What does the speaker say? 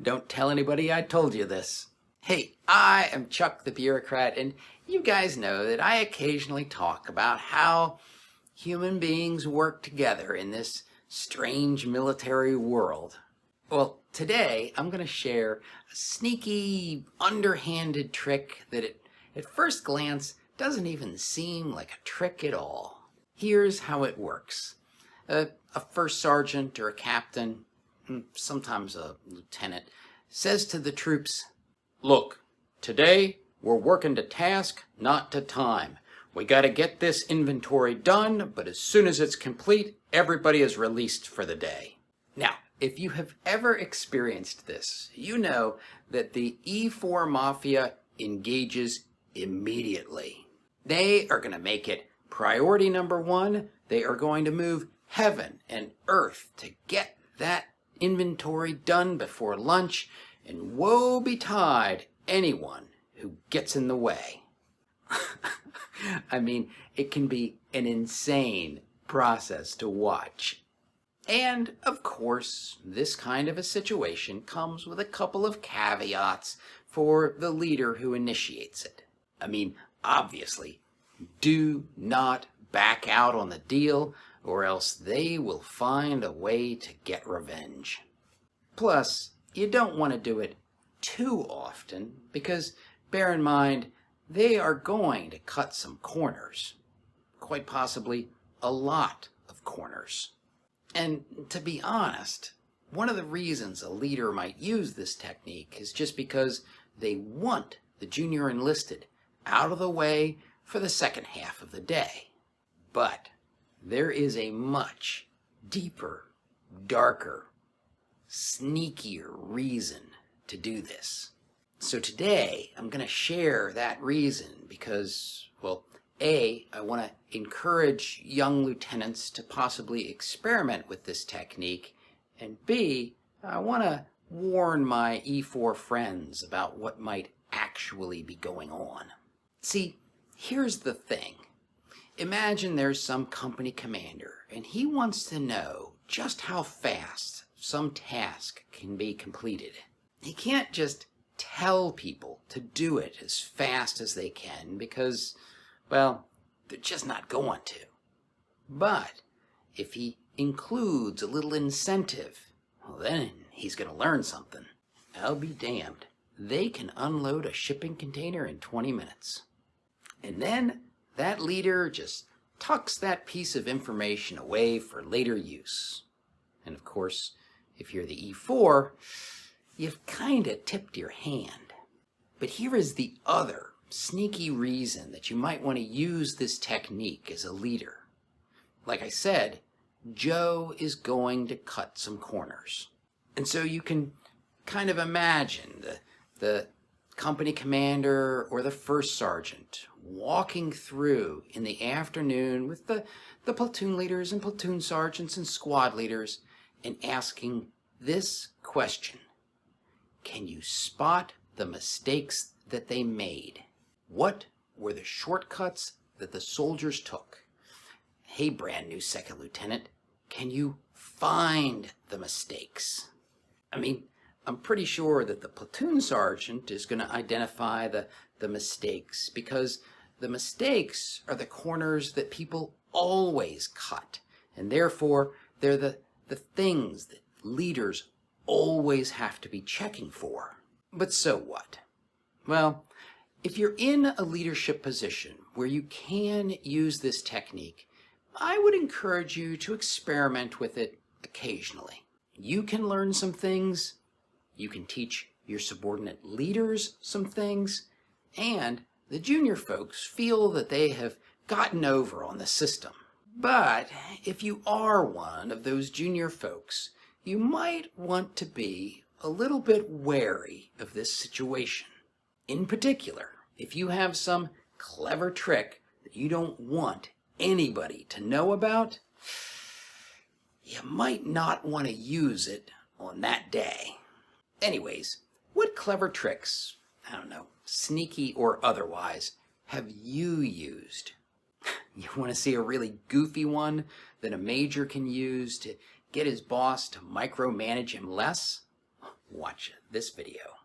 Don't tell anybody I told you this. Hey, I am Chuck the Bureaucrat, and you guys know that I occasionally talk about how human beings work together in this strange military world. Well, today I'm going to share a sneaky, underhanded trick that at first glance doesn't even seem like a trick at all. Here's how it works. A first sergeant or a captain, sometimes a lieutenant, says to the troops, "Look, today we're working to task, not to time. We got to get this inventory done, but as soon as it's complete, everybody is released for the day." Now, if you have ever experienced this, you know that the E4 Mafia engages immediately. They are going to make it priority number one. They are going to move heaven and earth to get that inventory done before lunch, and woe betide anyone who gets in the way. I mean, it can be an insane process to watch. And, of course, this kind of a situation comes with a couple of caveats for the leader who initiates it. I mean, obviously, do not back out on the deal, or else they will find a way to get revenge. Plus, you don't want to do it too often, because, bear in mind, they are going to cut some corners. Quite possibly a lot of corners. And to be honest, one of the reasons a leader might use this technique is just because they want the junior enlisted out of the way for the second half of the day. But there is a much deeper, darker, sneakier reason to do this. So today, I'm going to share that reason because, well, A, I want to encourage young lieutenants to possibly experiment with this technique, and B, I want to warn my E4 friends about what might actually be going on. See, here's the thing. Imagine there's some company commander, and he wants to know just how fast some task can be completed. He can't just tell people to do it as fast as they can because, well, they're just not going to. But if he includes a little incentive, well, then he's going to learn something. I'll be damned. They can unload a shipping container in 20 minutes. And then that leader just tucks that piece of information away for later use. And of course, if you're the E4, you've kind of tipped your hand. But here is the other sneaky reason that you might want to use this technique as a leader. Like I said, Joe is going to cut some corners. And so you can kind of imagine the company commander or the first sergeant walking through in the afternoon with the platoon leaders and platoon sergeants and squad leaders and asking this question: can you spot the mistakes that they made? What were the shortcuts that the soldiers took? Hey, brand new second lieutenant, can you find the mistakes? I mean, I'm pretty sure that the platoon sergeant is going to identify the mistakes because the mistakes are the corners that people always cut, and therefore they're the things that leaders always have to be checking for. But so what? Well, if you're in a leadership position where you can use this technique, I would encourage you to experiment with it occasionally. You can learn some things, you can teach your subordinate leaders some things, and the junior folks feel that they have gotten over on the system. But if you are one of those junior folks, you might want to be a little bit wary of this situation. In particular, if you have some clever trick that you don't want anybody to know about, you might not want to use it on that day. Anyways, what clever tricks, I don't know, sneaky or otherwise, have you used? You want to see a really goofy one that a major can use to get his boss to micromanage him less? watch this video.